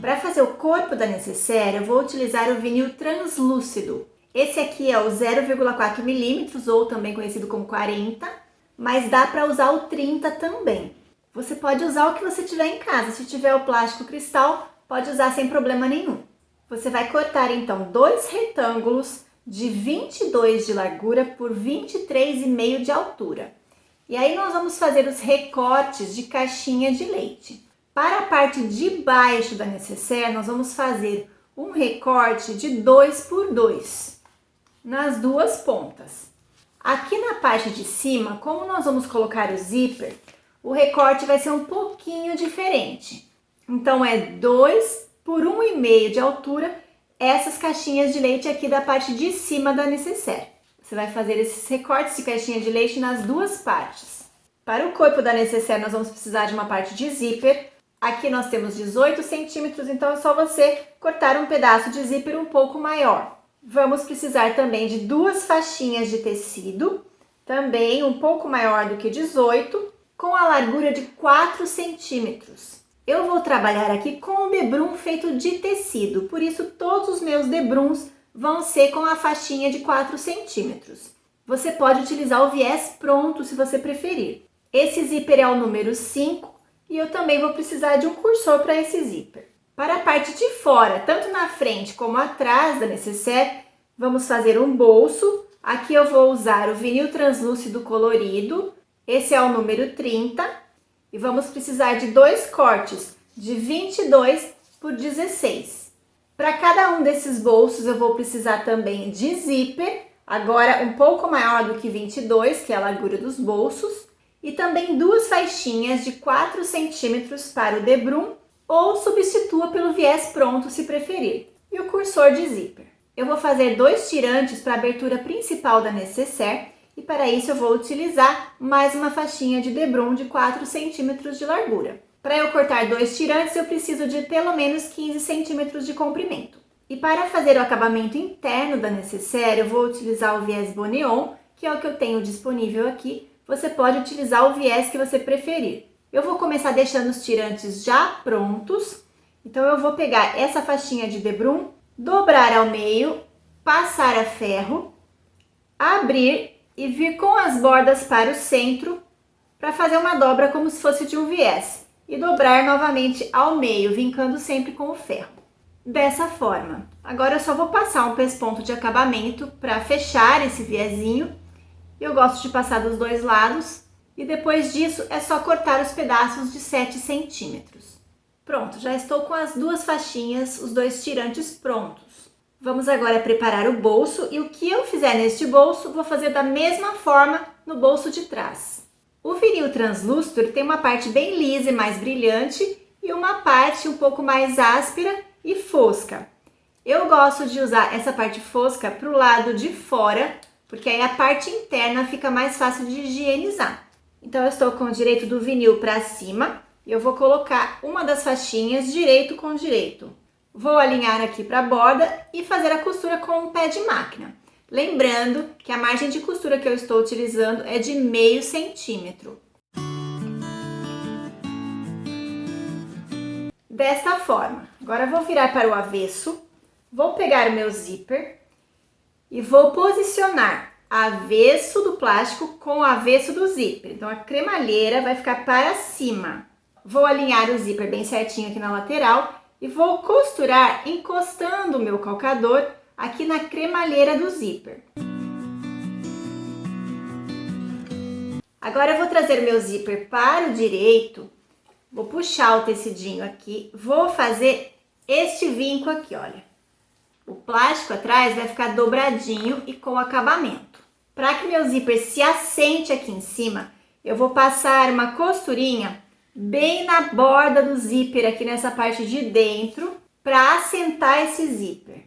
Para fazer o corpo da necessaire, eu vou utilizar o vinil translúcido. Esse aqui é o 0,4 milímetros, ou também conhecido como 40, mas dá para usar o 30 também. Você pode usar o que você tiver em casa. Se tiver o plástico cristal, pode usar sem problema nenhum. Você vai cortar então dois retângulos de 22 de largura por 23,5 de altura. E aí nós vamos fazer os recortes de caixinha de leite. Para a parte de baixo da necessaire, nós vamos fazer um recorte de 2 por 2 nas duas pontas. Aqui na parte de cima, como nós vamos colocar o zíper, o recorte vai ser um pouquinho diferente. Então é 2 por 1,5 de altura, essas caixinhas de leite aqui da parte de cima da necessaire. Você vai fazer esses recortes de caixinha de leite nas duas partes. Para o corpo da necessaire, nós vamos precisar de uma parte de zíper. Aqui nós temos 18 centímetros, então é só você cortar um pedaço de zíper um pouco maior. Vamos precisar também de duas faixinhas de tecido, também um pouco maior do que 18, com a largura de 4 centímetros. Eu vou trabalhar aqui com um debrum feito de tecido, por isso todos os meus debruns vão ser com a faixinha de 4 centímetros. Você pode utilizar o viés pronto se você preferir. Esse zíper é o número 5 e eu também vou precisar de um cursor para esse zíper. Para a parte de fora, tanto na frente como atrás da necessaire, vamos fazer um bolso. Aqui eu vou usar o vinil translúcido colorido, esse é o número 30, e vamos precisar de dois cortes de 22 por 16. Para cada um desses bolsos eu vou precisar também de zíper, agora um pouco maior do que 22, que é a largura dos bolsos, e também duas faixinhas de 4 centímetros para o debrum, ou substitua pelo viés pronto se preferir, e o cursor de zíper. Eu vou fazer dois tirantes para a abertura principal da necessaire, e para isso eu vou utilizar mais uma faixinha de debrum de 4 centímetros de largura. Para eu cortar dois tirantes, eu preciso de pelo menos 15 centímetros de comprimento. E para fazer o acabamento interno da necessaire, eu vou utilizar o viés Boneon, que é o que eu tenho disponível aqui. Você pode utilizar o viés que você preferir. Eu vou começar deixando os tirantes já prontos. Então eu vou pegar essa faixinha de debrum, dobrar ao meio, passar a ferro, abrir e vir com as bordas para o centro para fazer uma dobra como se fosse de um viés. E dobrar novamente ao meio, vincando sempre com o ferro. Dessa forma. Agora eu só vou passar um pesponto de acabamento para fechar esse viezinho. Eu gosto de passar dos dois lados. E depois disso é só cortar os pedaços de 7 centímetros. Pronto, já estou com as duas faixinhas, os dois tirantes prontos. Vamos agora preparar o bolso e o que eu fizer neste bolso, vou fazer da mesma forma no bolso de trás. O vinil translúcido tem uma parte bem lisa e mais brilhante e uma parte um pouco mais áspera e fosca. Eu gosto de usar essa parte fosca para o lado de fora, porque aí a parte interna fica mais fácil de higienizar. Então eu estou com o direito do vinil para cima e eu vou colocar uma das faixinhas direito com direito. Vou alinhar aqui para a borda e fazer a costura com um pé de máquina. Lembrando que a margem de costura que eu estou utilizando é de meio centímetro. Desta forma. Agora eu vou virar para o avesso, vou pegar o meu zíper e vou posicionar avesso do plástico com o avesso do zíper. Então a cremalheira vai ficar para cima. Vou alinhar o zíper bem certinho aqui na lateral e vou costurar encostando o meu calcador aqui na cremalheira do zíper. Agora eu vou trazer o meu zíper para o direito, vou puxar o tecidinho aqui, vou fazer este vinco aqui, olha. O plástico atrás vai ficar dobradinho e com acabamento. Para que meu zíper se assente aqui em cima, eu vou passar uma costurinha bem na borda do zíper, aqui nessa parte de dentro, para assentar esse zíper.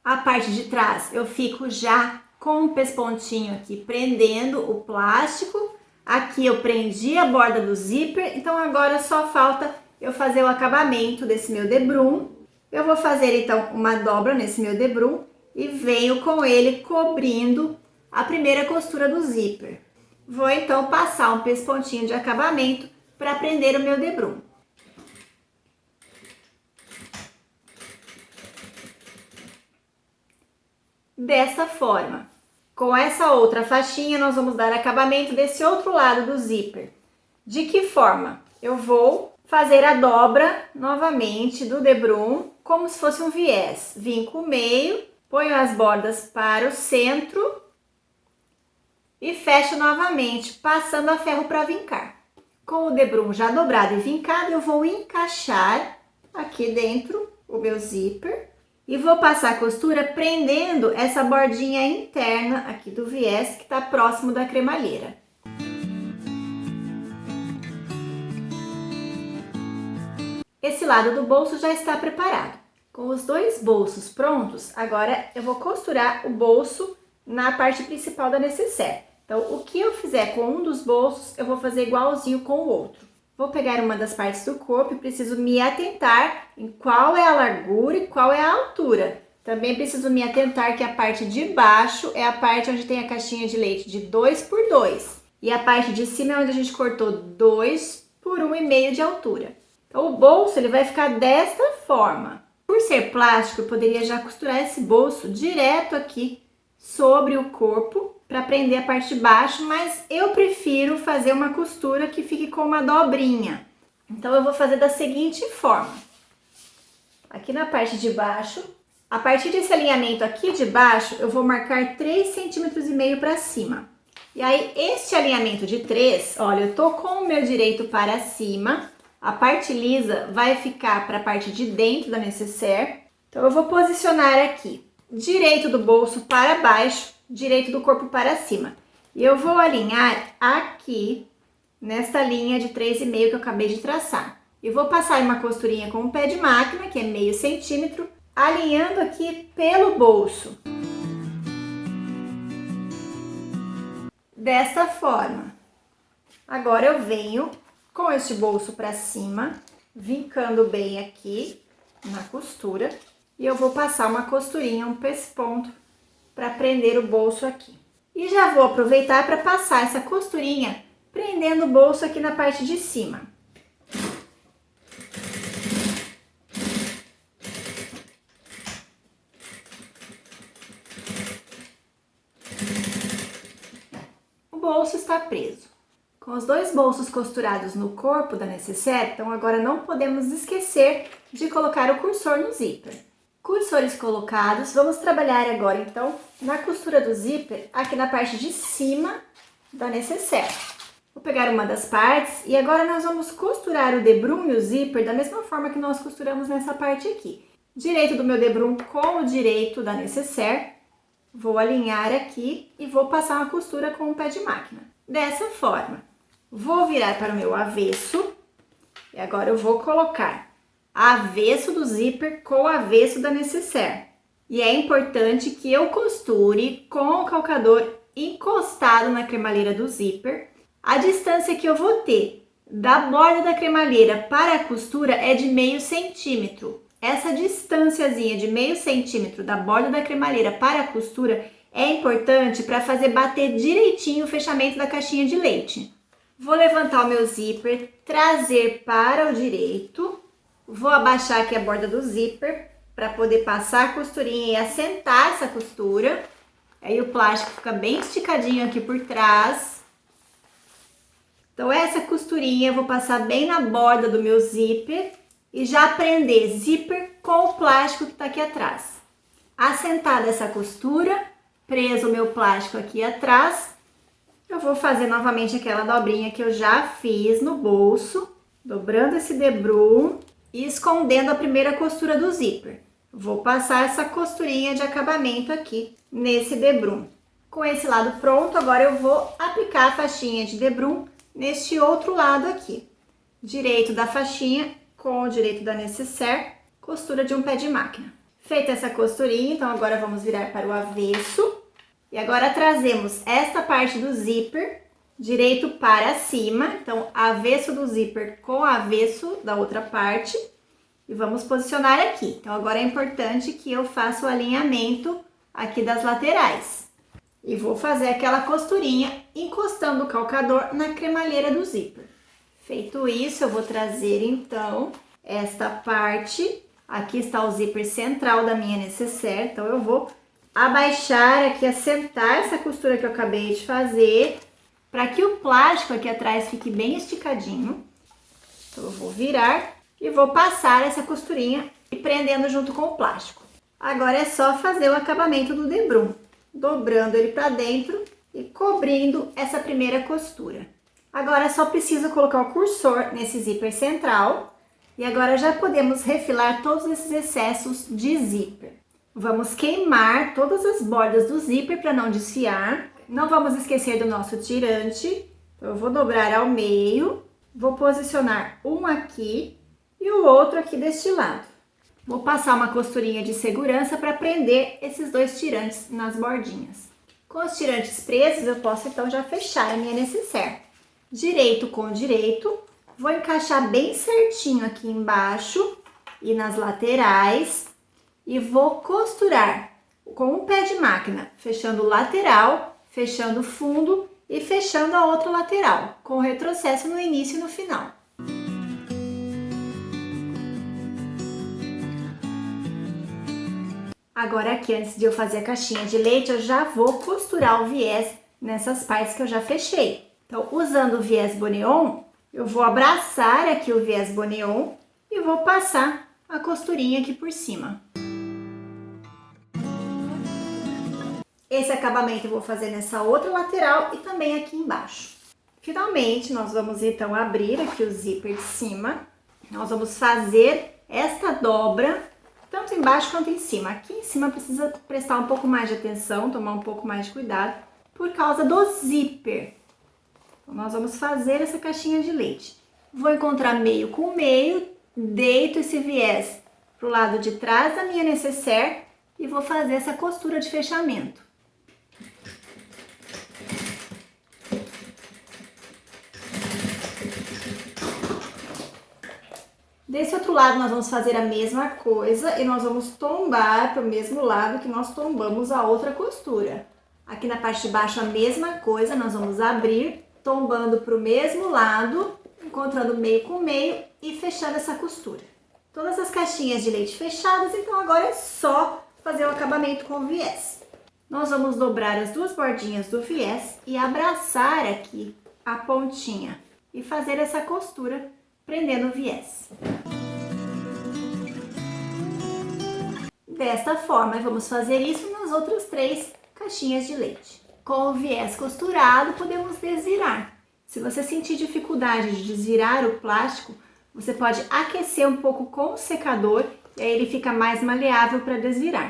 A parte de trás eu fico já com o pespontinho aqui prendendo o plástico. Aqui eu prendi a borda do zíper, então agora só falta eu fazer o acabamento desse meu debrum. Eu vou fazer então uma dobra nesse meu debrum e venho com ele cobrindo a primeira costura do zíper. Vou então passar um pespontinho de acabamento para prender o meu debrum. Dessa forma. Com essa outra faixinha, nós vamos dar acabamento desse outro lado do zíper. De que forma? Eu vou fazer a dobra novamente do debrum, como se fosse um viés. Vinco o meio, ponho as bordas para o centro e fecho novamente, passando a ferro para vincar. Com o debrum já dobrado e vincado, eu vou encaixar aqui dentro o meu zíper e vou passar a costura prendendo essa bordinha interna aqui do viés que está próximo da cremalheira. Esse lado do bolso já está preparado. Com os dois bolsos prontos, agora eu vou costurar o bolso na parte principal da necessaire. Então, o que eu fizer com um dos bolsos, eu vou fazer igualzinho com o outro. Vou pegar uma das partes do corpo e preciso me atentar em qual é a largura e qual é a altura. Também preciso me atentar que a parte de baixo é a parte onde tem a caixinha de leite de 2 por 2. E a parte de cima é onde a gente cortou 2 por 1,5 de altura. Então, o bolso ele vai ficar desta forma. Por ser plástico, eu poderia já costurar esse bolso direto aqui sobre o corpo para prender a parte de baixo, mas eu prefiro fazer uma costura que fique com uma dobrinha. Então, eu vou fazer da seguinte forma. Aqui na parte de baixo, a partir desse alinhamento aqui de baixo, eu vou marcar 3,5 cm para cima. E aí, este alinhamento de 3, olha, eu tô com o meu direito para cima, a parte lisa vai ficar para a parte de dentro da necessaire. Então, eu vou posicionar aqui, direito do bolso para baixo, direito do corpo para cima. E eu vou alinhar aqui, nesta linha de 3,5 que eu acabei de traçar. E vou passar uma costurinha com o pé de máquina, que é meio centímetro, alinhando aqui pelo bolso. Desta forma. Agora eu venho com este bolso para cima, vincando bem aqui na costura. E eu vou passar uma costurinha, um pesponto, para prender o bolso aqui. E já vou aproveitar para passar essa costurinha, prendendo o bolso aqui na parte de cima. O bolso está preso. Com os dois bolsos costurados no corpo da necessaire, então agora não podemos esquecer de colocar o cursor no zíper. Cursores colocados, vamos trabalhar agora então na costura do zíper aqui na parte de cima da necessaire. Vou pegar uma das partes e agora nós vamos costurar o debrum e o zíper da mesma forma que nós costuramos nessa parte aqui. Direito do meu debrum com o direito da necessaire, vou alinhar aqui e vou passar uma costura com o pé de máquina. Dessa forma, vou virar para o meu avesso e agora eu vou colocar avesso do zíper com o avesso da necessaire. E é importante que eu costure com o calcador encostado na cremalheira do zíper. A distância que eu vou ter da borda da cremalheira para a costura é de meio centímetro. Essa distânciazinha de meio centímetro da borda da cremalheira para a costura é importante para fazer bater direitinho o fechamento da caixinha de leite. Vou levantar o meu zíper, trazer para o direito. Vou abaixar aqui a borda do zíper para poder passar a costurinha e assentar essa costura. Aí o plástico fica bem esticadinho aqui por trás. Então essa costurinha eu vou passar bem na borda do meu zíper e já prender zíper com o plástico que está aqui atrás. Assentada essa costura, preso o meu plástico aqui atrás, eu vou fazer novamente aquela dobrinha que eu já fiz no bolso, dobrando esse debrum e escondendo a primeira costura do zíper. Vou passar essa costurinha de acabamento aqui nesse debrum. Com esse lado pronto, agora eu vou aplicar a faixinha de debrum neste outro lado aqui. Direito da faixinha com o direito da necessaire, costura de um pé de máquina. Feita essa costurinha, então agora vamos virar para o avesso. E agora trazemos esta parte do zíper direito para cima, então avesso do zíper com avesso da outra parte. E vamos posicionar aqui. Então agora é importante que eu faça o alinhamento aqui das laterais. E vou fazer aquela costurinha encostando o calcador na cremalheira do zíper. Feito isso, eu vou trazer então esta parte. Aqui está o zíper central da minha necessaire, então eu vou abaixar aqui, assentar essa costura que eu acabei de fazer, para que o plástico aqui atrás fique bem esticadinho. Então eu vou virar e vou passar essa costurinha e prendendo junto com o plástico. Agora é só fazer o acabamento do debrum, dobrando ele para dentro e cobrindo essa primeira costura. Agora só preciso colocar o cursor nesse zíper central e agora já podemos refilar todos esses excessos de zíper. Vamos queimar todas as bordas do zíper para não desfiar. Não vamos esquecer do nosso tirante. Então, eu vou dobrar ao meio, vou posicionar um aqui e o outro aqui deste lado. Vou passar uma costurinha de segurança para prender esses dois tirantes nas bordinhas. Com os tirantes presos, eu posso então já fechar a minha necessaire. Direito com direito, vou encaixar bem certinho aqui embaixo e nas laterais e vou costurar com um pé de máquina, fechando o lateral, fechando o fundo e fechando a outra lateral, com retrocesso no início e no final. Agora aqui, antes de eu fazer a caixinha de leite, eu já vou costurar o viés nessas partes que eu já fechei. Então, usando o viés bonéon, eu vou abraçar aqui o viés bonéon e vou passar a costurinha aqui por cima. Esse acabamento eu vou fazer nessa outra lateral e também aqui embaixo. Finalmente, nós vamos então abrir aqui o zíper de cima. Nós vamos fazer esta dobra, tanto embaixo quanto em cima. Aqui em cima precisa prestar um pouco mais de atenção, tomar um pouco mais de cuidado, por causa do zíper. Então, nós vamos fazer essa caixinha de leite. Vou encontrar meio com meio, deito esse viés pro lado de trás da minha necessaire e vou fazer essa costura de fechamento. Desse outro lado, nós vamos fazer a mesma coisa e nós vamos tombar para o mesmo lado que nós tombamos a outra costura. Aqui na parte de baixo, a mesma coisa, nós vamos abrir, tombando para o mesmo lado, encontrando meio com meio e fechando essa costura. Todas as caixinhas de leite fechadas, então agora é só fazer o acabamento com o viés. Nós vamos dobrar as duas bordinhas do viés e abraçar aqui a pontinha e fazer essa costura prendendo o viés. Desta forma, vamos fazer isso nas outras 3 caixinhas de leite. Com o viés costurado, podemos desvirar. Se você sentir dificuldade de desvirar o plástico, você pode aquecer um pouco com o secador e aí ele fica mais maleável para desvirar.